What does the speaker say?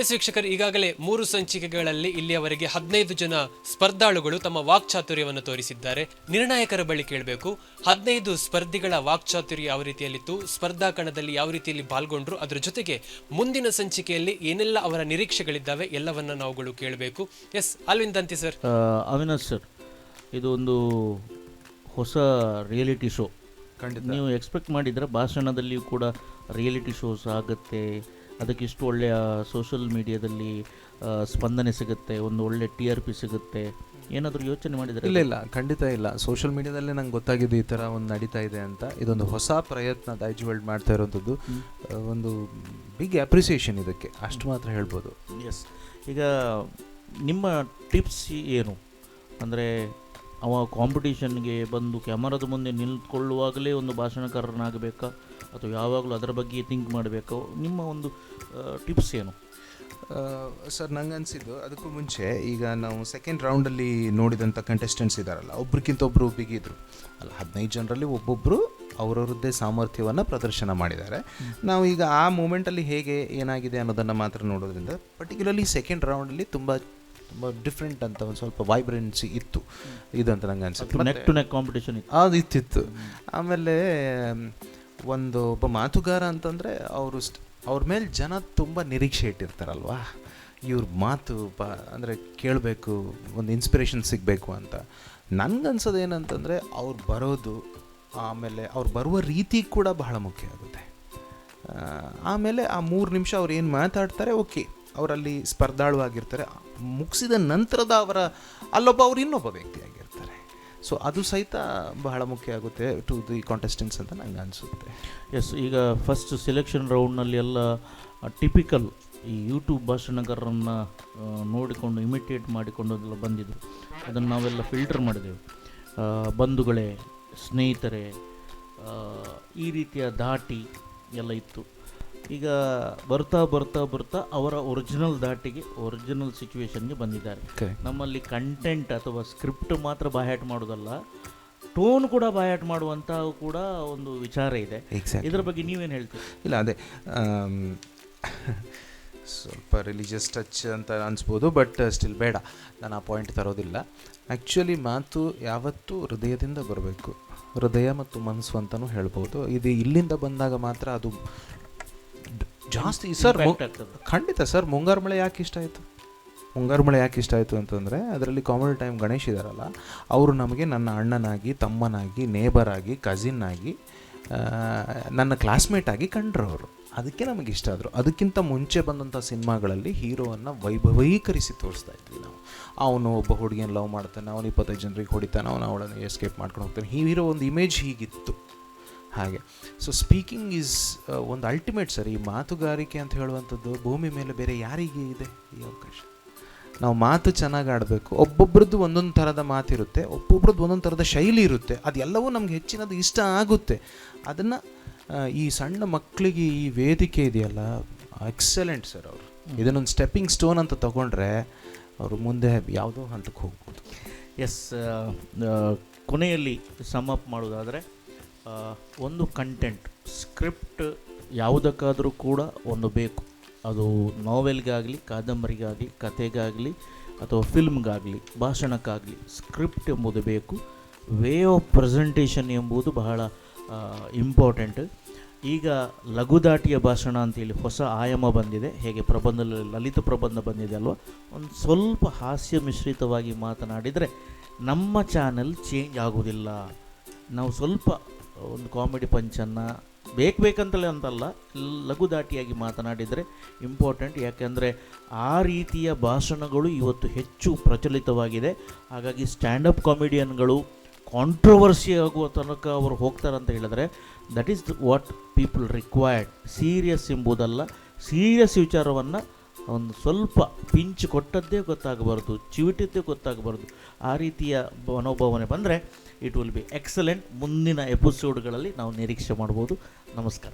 S ವೀಕ್ಷಕರು, ಈಗಾಗಲೇ 3 ಸಂಚಿಕೆಗಳಲ್ಲಿ ಇಲ್ಲಿಯವರೆಗೆ 15 ಜನ ಸ್ಪರ್ಧಾಳುಗಳು ತಮ್ಮ ವಾಕ್ಚಾತುರ್ಯವನ್ನು ತೋರಿಸಿದ್ದಾರೆ. ನಿರ್ಣಾಯಕರ ಬಳಿ ಕೇಳಬೇಕು, 15 ಸ್ಪರ್ಧಿಗಳ ವಾಕ್ಚಾತುರ್ಯ ಯಾವ ರೀತಿಯಲ್ಲಿತ್ತು, ಸ್ಪರ್ಧಾ ಕಣದಲ್ಲಿ ಯಾವ ರೀತಿಯಲ್ಲಿ ಪಾಲ್ಗೊಂಡ್ರು, ಅದರ ಜೊತೆಗೆ ಮುಂದಿನ ಸಂಚಿಕೆಯಲ್ಲಿ ಏನೆಲ್ಲ ಅವರ ನಿರೀಕ್ಷೆಗಳಿದ್ದಾವೆ ಎಲ್ಲವನ್ನ ನಾವುಗಳು ಕೇಳಬೇಕು. Yes Alvin Danti sir. Avinash sir, ಇದು ಒಂದು ಹೊಸ ರಿಯಾಲಿಟಿ ಶೋ. ನೀವು ಎಕ್ಸ್ಪೆಕ್ಟ್ ಮಾಡಿದ್ರೆ ಭಾಷಣದಲ್ಲಿಯೂ ಕೂಡ ರಿಯಾಲಿಟಿ ಶೋಸ್ ಆಗುತ್ತೆ, ಅದಕ್ಕೆ ಇಷ್ಟು ಒಳ್ಳೆಯ ಸೋಷಲ್ ಮೀಡಿಯಾದಲ್ಲಿ ಸ್ಪಂದನೆ ಸಿಗುತ್ತೆ, ಒಂದು ಒಳ್ಳೆ TRP ಸಿಗುತ್ತೆ, ಏನಾದರೂ ಯೋಚನೆ ಮಾಡಿದರೆ? ಇಲ್ಲ, ಖಂಡಿತ ಇಲ್ಲ. ಸೋಷಿಯಲ್ ಮೀಡಿಯಾದಲ್ಲೇ ನಂಗೆ ಗೊತ್ತಾಗಿದೆ ಈ ಥರ ಒಂದು ನಡೀತಾ ಇದೆ ಅಂತ. ಇದೊಂದು ಹೊಸ ಪ್ರಯತ್ನ ದೈಜ್ ವರ್ಲ್ಡ್ ಮಾಡ್ತಾ ಇರೋಂಥದ್ದು. ಒಂದು ಬಿಗ್ ಅಪ್ರಿಸಿಯೇಷನ್ ಇದಕ್ಕೆ, ಅಷ್ಟು ಮಾತ್ರ ಹೇಳ್ಬೋದು. ಎಸ್, ಈಗ ನಿಮ್ಮ ಟಿಪ್ಸ್ ಏನು ಅಂದರೆ, ಅವ ಕಾಂಪಿಟೇಷನ್ಗೆ ಬಂದು ಕ್ಯಾಮರಾದ ಮುಂದೆ ನಿಂತ್ಕೊಳ್ಳುವಾಗಲೇ ಒಂದು ಭಾಷಣಕಾರನಾಗಬೇಕಾ ಅಥವಾ ಯಾವಾಗಲೂ ಅದರ ಬಗ್ಗೆ ಥಿಂಕ್ ಮಾಡಬೇಕು? ನಿಮ್ಮ ಒಂದು ಟಿಪ್ಸ್ ಏನು? ಸರ್, ನಂಗೆ ಅನಿಸಿದ್ದು ಅದಕ್ಕೂ ಮುಂಚೆ, ಈಗ ನಾವು ಸೆಕೆಂಡ್ ರೌಂಡಲ್ಲಿ ನೋಡಿದಂಥ ಕಂಟೆಸ್ಟೆಂಟ್ಸ್ ಇದ್ದಾರಲ್ಲ, ಒಬ್ರಿಗಿಂತ ಒಬ್ಬರು ಬಿಗಿದ್ರು ಅಲ್ಲ, 15 ಜನರಲ್ಲಿ ಒಬ್ಬೊಬ್ಬರು ಅವರವ್ರದ್ದೇ ಸಾಮರ್ಥ್ಯವನ್ನು ಪ್ರದರ್ಶನ ಮಾಡಿದ್ದಾರೆ. ನಾವು ಈಗ ಆ ಮೂಮೆಂಟಲ್ಲಿ ಹೇಗೆ ಏನಾಗಿದೆ ಅನ್ನೋದನ್ನು ಮಾತ್ರ ನೋಡೋದ್ರಿಂದ, ಪರ್ಟಿಕ್ಯುಲರ್ಲಿ ಸೆಕೆಂಡ್ ರೌಂಡಲ್ಲಿ ತುಂಬ ಡಿಫ್ರೆಂಟ್ ಅಂತ ಒಂದು ಸ್ವಲ್ಪ ವೈಬ್ರೆನ್ಸಿ ಇತ್ತು ಇದು ಅಂತ ನಂಗೆ ಅನ್ಸುತ್ತೆ. ನೆಕ್ ಟು ನೆಕ್ ಕಾಂಪಿಟೇಷನ್ ಅದು ಇತ್ತಿತ್ತು. ಆಮೇಲೆ ಒಬ್ಬ ಮಾತುಗಾರ ಅಂತಂದರೆ ಅವ್ರ ಮೇಲೆ ಜನ ತುಂಬ ನಿರೀಕ್ಷೆ ಇಟ್ಟಿರ್ತಾರಲ್ವಾ, ಇವ್ರ ಮಾತು ಅಂದರೆ ಕೇಳಬೇಕು, ಒಂದು ಇನ್ಸ್ಪಿರೇಷನ್ ಸಿಗಬೇಕು ಅಂತ. ನನಗನ್ಸೋದು ಏನಂತಂದರೆ, ಅವ್ರು ಬರೋದು, ಆಮೇಲೆ ಅವ್ರು ಬರುವ ರೀತಿ ಕೂಡ ಬಹಳ ಮುಖ್ಯ ಆಗುತ್ತೆ. ಆಮೇಲೆ ಆ 3 ನಿಮಿಷ ಅವ್ರು ಏನು ಮಾತಾಡ್ತಾರೆ, ಓಕೆ, ಅವರಲ್ಲಿ ಸ್ಪರ್ಧಾಳು ಆಗಿರ್ತಾರೆ, ಮುಗಿಸಿದ ನಂತರದ ಅಲ್ಲೊಬ್ಬ ಅವ್ರು ಇನ್ನೊಬ್ಬ ವ್ಯಕ್ತಿ ಆಗಿರ್ತಾರೆ. ಸೊ ಅದು ಸಹಿತ ಬಹಳ ಮುಖ್ಯ ಆಗುತ್ತೆ ಟು ದಿ ಕಾಂಟೆಸ್ಟೆಂಟ್ಸ್ ಅಂತ ನಂಗೆ ಅನಿಸುತ್ತೆ. ಎಸ್, ಈಗ ಫಸ್ಟ್ ಸೆಲೆಕ್ಷನ್ ರೌಂಡ್ನಲ್ಲಿ ಎಲ್ಲ ಟಿಪಿಕಲ್ ಈ ಯೂಟ್ಯೂಬ್ ಭಾಷಣಗಾರರನ್ನು ನೋಡಿಕೊಂಡು ಇಮಿಟೇಟ್ ಮಾಡಿಕೊಂಡೆಲ್ಲ ಬಂದಿದ್ದರು. ಅದನ್ನು ನಾವೆಲ್ಲ ಫಿಲ್ಟರ್ ಮಾಡಿದೆವು. ಬಂಧುಗಳೇ, ಸ್ನೇಹಿತರೆ, ಈ ರೀತಿಯ ಧಾಟಿ ಎಲ್ಲ ಇತ್ತು. ಈಗ ಬರ್ತಾ ಬರ್ತಾ ಬರ್ತಾ ಅವರ ಒರಿಜಿನಲ್ ಧಾಟಿಗೆ, ಒರಿಜಿನಲ್ ಸಿಚುವೇಶನ್ಗೆ ಬಂದಿದ್ದಾರೆ. ನಮ್ಮಲ್ಲಿ ಕಂಟೆಂಟ್ ಅಥವಾ ಸ್ಕ್ರಿಪ್ಟ್ ಮಾತ್ರ ಬಾಯಾಟ ಮಾಡೋದಲ್ಲ, ಟೋನ್ ಕೂಡ ಬಾಯಾಟ ಮಾಡುವಂಥ ಕೂಡ ಒಂದು ವಿಚಾರ ಇದೆ. ಇದರ ಬಗ್ಗೆ ನೀವೇನು ಹೇಳ್ತೀರಿ? ಇಲ್ಲ, ಅದೇ ಸ್ವಲ್ಪ ರಿಲಿಜಿಯಸ್ ಟಚ್ ಅಂತ ಅನಿಸ್ಬೋದು, ಬಟ್ ಸ್ಟಿಲ್ ಬೇಡ, ನಾನು ಆ ಪಾಯಿಂಟ್ ತರೋದಿಲ್ಲ. ಆ್ಯಕ್ಚುಲಿ ಮಾತು ಯಾವತ್ತೂ ಹೃದಯದಿಂದ ಬರಬೇಕು, ಹೃದಯ ಮತ್ತು ಮನಸ್ಸು ಅಂತಲೂ ಹೇಳ್ಬೋದು. ಇದು ಇಲ್ಲಿಂದ ಬಂದಾಗ ಮಾತ್ರ ಅದು ಜಾಸ್ತಿ. ಸರ್, ಖಂಡಿತ ಸರ್, ಮುಂಗಾರು ಮಳೆ ಯಾಕೆ ಇಷ್ಟ ಆಯಿತು? ಮುಂಗಾರು ಮಳೆ ಯಾಕೆ ಇಷ್ಟ ಆಯಿತು ಅಂತಂದರೆ, ಅದರಲ್ಲಿ ಕಾಮಿಡಿ ಟೈಮ್ ಗಣೇಶ್ ಇದ್ದಾರಲ್ಲ, ಅವರು ನಮಗೆ ನನ್ನ ಅಣ್ಣನಾಗಿ, ತಮ್ಮನಾಗಿ, ನೇಬರ್ ಆಗಿ, ಕಸಿನ್ ಆಗಿ, ನನ್ನ ಕ್ಲಾಸ್ಮೇಟ್ ಆಗಿ ಕಂಡ್ರು ಅವರು. ಅದಕ್ಕೆ ನಮಗೆ ಇಷ್ಟ ಆದರು. ಅದಕ್ಕಿಂತ ಮುಂಚೆ ಬಂದಂಥ ಸಿನಿಮಾಗಳಲ್ಲಿ ಹೀರೋವನ್ನು ವೈಭವೀಕರಿಸಿ ತೋರಿಸ್ತಾ ಇದ್ವಿ ನಾವು. ಅವನು ಒಬ್ಬ ಹುಡುಗಿಯನ್ನು ಲವ್ ಮಾಡ್ತಾನೆ, ಅವನು 25 ಜನರಿಗೆ ಹೊಡಿತಾನೆ, ಅವಳನ್ನು ಎಸ್ಕೇಪ್ ಮಾಡ್ಕೊಂಡು ಹೋಗ್ತಾನೆ. ಹೀರೋ ಒಂದು ಇಮೇಜ್ ಹೀಗಿತ್ತು ಹಾಗೆ. ಸೊ ಸ್ಪೀಕಿಂಗ್ ಈಸ್ ಒಂದು ಅಲ್ಟಿಮೇಟ್ ಸರ್. ಈ ಮಾತುಗಾರಿಕೆ ಅಂತ ಹೇಳುವಂಥದ್ದು ಭೂಮಿ ಮೇಲೆ ಬೇರೆ ಯಾರಿಗೆ ಇದೆ ಈ ಅವಕಾಶ? ನಾವು ಮಾತು ಚೆನ್ನಾಗಿ ಆಡಬೇಕು. ಒಬ್ಬೊಬ್ರದ್ದು ಒಂದೊಂದು ಥರದ ಮಾತಿರುತ್ತೆ, ಒಬ್ಬೊಬ್ರದ್ದು ಒಂದೊಂದು ಥರದ ಶೈಲಿ ಇರುತ್ತೆ. ಅದೆಲ್ಲವೂ ನಮ್ಗೆ ಹೆಚ್ಚಿನದು ಇಷ್ಟ ಆಗುತ್ತೆ. ಅದನ್ನು ಈ ಸಣ್ಣ ಮಕ್ಕಳಿಗೆ ಈ ವೇದಿಕೆ ಇದೆಯಲ್ಲ, ಎಕ್ಸಲೆಂಟ್ ಸರ್. ಅವರು ಇದನ್ನೊಂದು ಸ್ಟೆಪ್ಪಿಂಗ್ ಸ್ಟೋನ್ ಅಂತ ತಗೊಂಡ್ರೆ ಅವರು ಮುಂದೆ ಯಾವುದೋ ಹಂತಕ್ಕೆ ಹೋಗ್ಬೋದು. ಎಸ್, ಕೊನೆಯಲ್ಲಿ ಸಮ್ ಅಪ್ ಮಾಡೋದಾದರೆ, ಒಂದು ಕಂಟೆಂಟ್ ಸ್ಕ್ರಿಪ್ಟ್ ಯಾವುದಕ್ಕಾದರೂ ಕೂಡ ಒಂದು ಬೇಕು. ಅದು ನಾವೆಲ್ಗಾಗಲಿ, ಕಾದಂಬರಿಗಾಗಲಿ, ಕಥೆಗಾಗಲಿ, ಅಥವಾ ಫಿಲ್ಮ್ಗಾಗಲಿ, ಭಾಷಣಕ್ಕಾಗಲಿ ಸ್ಕ್ರಿಪ್ಟ್ ಎಂಬುದು ಬೇಕು. ವೇ ಆಫ್ ಪ್ರೆಸೆಂಟೇಷನ್ ಎಂಬುದು ಬಹಳ ಇಂಪಾರ್ಟೆಂಟ್. ಈಗ ಲಘುದಾಟಿಯ ಭಾಷಣ ಅಂತೇಳಿ ಹೊಸ ಆಯಾಮ ಬಂದಿದೆ. ಹೇಗೆ ಪ್ರಬಂಧದಲ್ಲಿ ಲಲಿತ ಪ್ರಬಂಧ ಬಂದಿದೆ ಅಲ್ವಾ, ಒಂದು ಸ್ವಲ್ಪ ಹಾಸ್ಯ ಮಿಶ್ರಿತವಾಗಿ ಮಾತನಾಡಿದರೆ ನಮ್ಮ ಚಾನೆಲ್ ಚೇಂಜ್ ಆಗೋದಿಲ್ಲ. ನಾವು ಸ್ವಲ್ಪ ಒಂದು ಕಾಮಿಡಿ ಪಂಚನ್ನು ಬೇಕಂತಲೇ ಅಂತಲ್ಲ, ಲಘುದಾಟಿಯಾಗಿ ಮಾತನಾಡಿದರೆ ಇಂಪಾರ್ಟೆಂಟ್. ಯಾಕೆಂದರೆ ಆ ರೀತಿಯ ಭಾಷಣಗಳು ಇವತ್ತು ಹೆಚ್ಚು ಪ್ರಚಲಿತವಾಗಿದೆ. ಹಾಗಾಗಿ ಸ್ಟ್ಯಾಂಡಪ್ ಕಾಮಿಡಿಯನ್ಗಳು ಕಾಂಟ್ರವರ್ಸಿ ಆಗುವ ತನಕ ಅವರು ಹೋಗ್ತಾರೆ ಅಂತ ಹೇಳಿದರೆ, that is what people required. Serious ಎಂಬುದಲ್ಲ, ಸೀರಿಯಸ್ ವಿಚಾರವನ್ನು ಒಂದು ಸ್ವಲ್ಪ ಪಿಂಚ್ ಕೊಟ್ಟದ್ದೇ ಗೊತ್ತಾಗಬಾರ್ದು, ಚಿವಿಟಿದ್ದೇ ಗೊತ್ತಾಗಬಾರ್ದು. ಆ ರೀತಿಯ ಮನೋಭಾವನೆ ಬಂದರೆ ಇಟ್ ವಿಲ್ ಬಿ ಎಕ್ಸಲೆಂಟ್. ಮುಂದಿನ ಎಪಿಸೋಡ್ಗಳಲ್ಲಿ ನಾವು ನಿರೀಕ್ಷೆ ಮಾಡ್ಬೋದು. ನಮಸ್ಕಾರ.